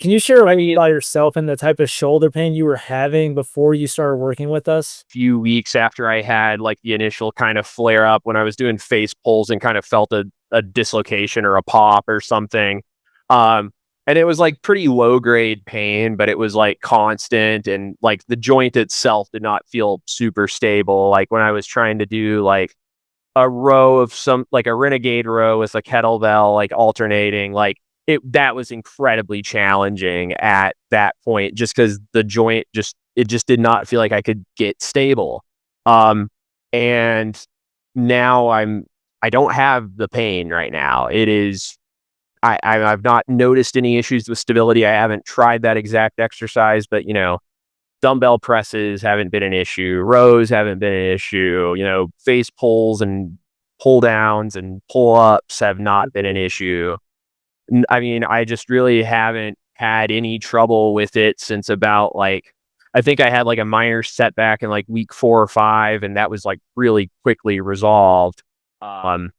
Can you share like about yourself and the type of shoulder pain you were having before you started working with us? Few weeks after I had like the initial kind of flare up when I was doing face pulls and kind of felt a dislocation or a pop or something. Um, and it was like pretty low grade pain, but it was like constant and like the joint itself did not feel super stable. Like when I was trying to do like a row of some like a renegade row with a kettlebell, like alternating, like that was incredibly challenging at that point just because the joint it just did not feel like I could get stable. And now I don't have the pain right now. It is I've not noticed any issues with stability. I haven't tried that exact exercise, but dumbbell presses haven't been an issue. Rows haven't been an issue. Face pulls and pull downs and pull ups have not been an issue. I mean, I just really haven't had any trouble with it since about like, I think I had like a minor setback in like week 4 or 5, and that was like really quickly resolved. Um,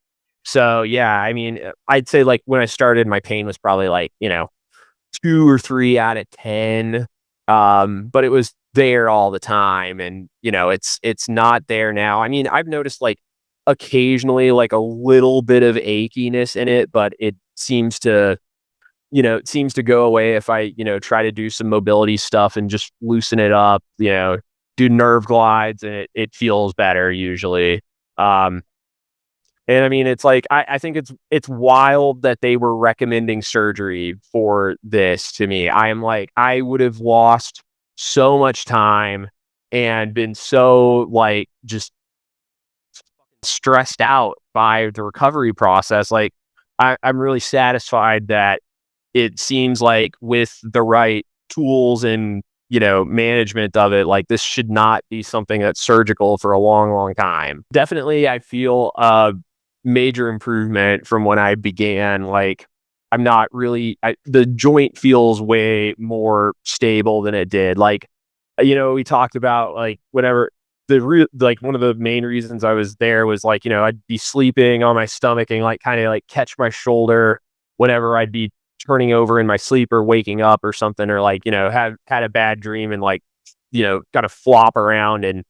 so yeah, I mean, I'd say like when I started, my pain was probably like, 2 or 3 out of 10. But it was there all the time. And, it's not there now. I mean, I've noticed like occasionally like a little bit of achiness in it, but it seems to go away if I, try to do some mobility stuff and just loosen it up, do nerve glides, and it feels better usually. Um, and I mean, it's like I think it's wild that they were recommending surgery for this to me. I am like, I would have lost so much time and been so like just stressed out by the recovery process. Like I'm really satisfied that it seems like with the right tools and management of it, like this should not be something that's surgical for a long, long time. Definitely, I feel major improvement from when I began. Like, I'm not really, the joint feels way more stable than it did. Like, we talked about like whenever like one of the main reasons I was there was like, I'd be sleeping on my stomach and like kind of like catch my shoulder whenever I'd be turning over in my sleep or waking up or something, or like, have had a bad dream and like, kind of flop around and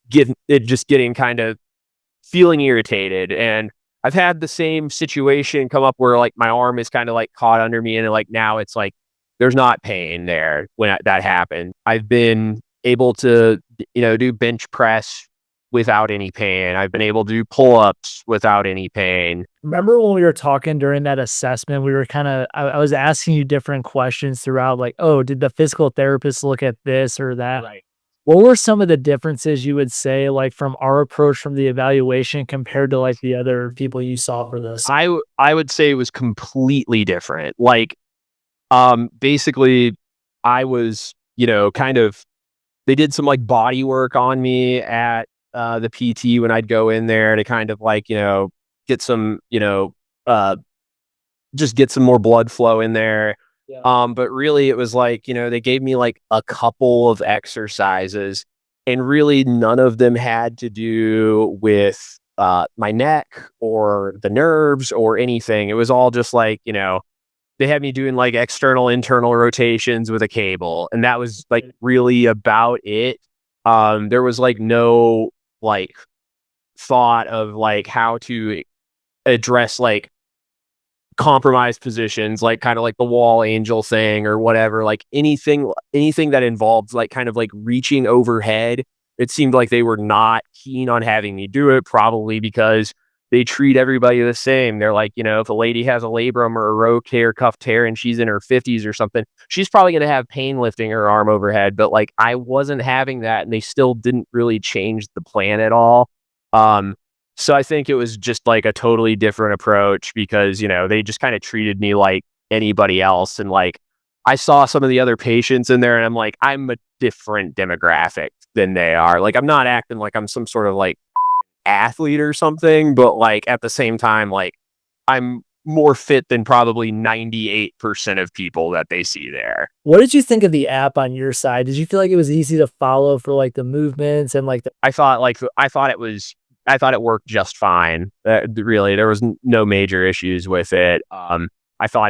getting kind of feeling irritated. And I've had the same situation come up where like my arm is kind of like caught under me, and like now it's like there's not pain there when that happened. I've been able to, do bench press without any pain. I've been able to do pull-ups without any pain. Remember when we were talking during that assessment, we were I was asking you different questions throughout, like, oh, did the physical therapist look at this or that? Right. What were some of the differences you would say, like from our approach from the evaluation compared to like the other people you saw for this? I would say it was completely different. Like, basically, I was, kind of they did some like body work on me at the PT when I'd go in there to kind of like, get some, uh, just get some more blood flow in there. Yeah. But really it was like, they gave me like a couple of exercises, and really none of them had to do with my neck or the nerves or anything. It was all just like, they had me doing like external internal rotations with a cable, and that was like really about it. There was like no like thought of like how to address like compromised positions, like kind of like the wall angel thing or whatever, like anything that involved like kind of like reaching overhead. It seemed like they were not keen on having me do it, probably because they treat everybody the same. They're like, if a lady has a labrum or a rotator cuff tear and she's in her 50s or something, she's probably going to have pain lifting her arm overhead. But like, I wasn't having that, and they still didn't really change the plan at all. Um, so I think it was just like a totally different approach because, they just kind of treated me like anybody else. And like, I saw some of the other patients in there, and I'm like, I'm a different demographic than they are. Like, I'm not acting like I'm some sort of like athlete or something, but like at the same time, like I'm more fit than probably 98% of people that they see there. What did you think of the app on your side? Did you feel like it was easy to follow for like the movements and like the I thought it worked just fine. Really, there was no major issues with it. I thought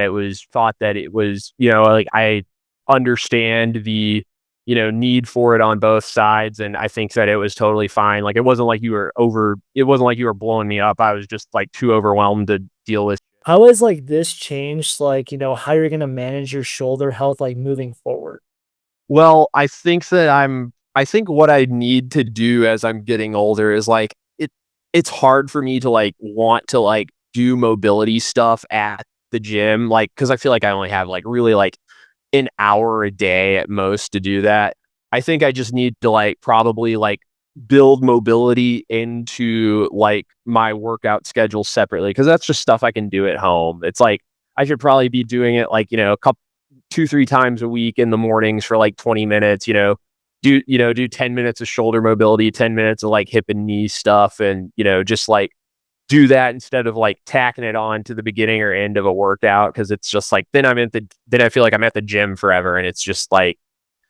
that it was, you know, like I understand the, you know, need for it on both sides. And I think that it was totally fine. Like it wasn't like you were blowing me up. I was just like too overwhelmed to deal with. How has, like, this changed, like, how you're gonna manage your shoulder health, like, moving forward? Well, I think what I need to do as I'm getting older is like it's hard for me to like want to like do mobility stuff at the gym, like because I feel like I only have like really like an hour a day at most to do that. I think I just need to like probably like build mobility into like my workout schedule separately because that's just stuff I can do at home. It's like I should probably be doing it like, you know, a couple 2, 3 times a week in the mornings for like 20 minutes, do 10 minutes of shoulder mobility, 10 minutes of like hip and knee stuff and, just like do that instead of like tacking it on to the beginning or end of a workout because it's just like then I feel like I'm at the gym forever and it's just like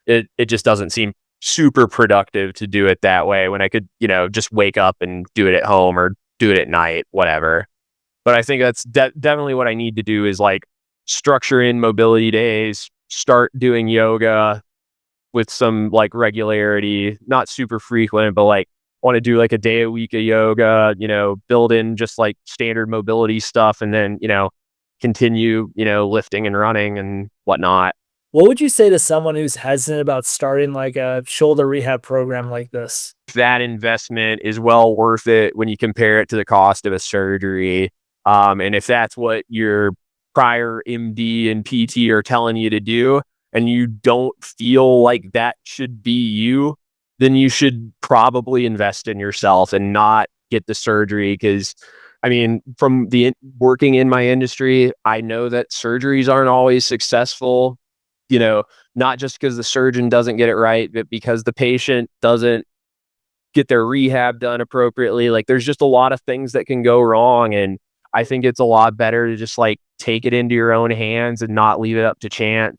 it just doesn't seem super productive to do it that way when I could, just wake up and do it at home or do it at night, whatever. But I think that's definitely what I need to do is like structure in mobility days, start doing yoga with some like regularity, not super frequent, but like want to do like a day a week of yoga, build in just like standard mobility stuff and then, continue, lifting and running and whatnot. What would you say to someone who's hesitant about starting, like, a shoulder rehab program like this? That investment is well worth it when you compare it to the cost of a surgery. And if that's what your prior MD and PT are telling you to do, and you don't feel like that should be you, then you should probably invest in yourself and not get the surgery. Because, I mean, from the working in my industry, I know that surgeries aren't always successful. Not just because the surgeon doesn't get it right, but because the patient doesn't get their rehab done appropriately. Like there's just a lot of things that can go wrong. And I think it's a lot better to just like take it into your own hands and not leave it up to chance.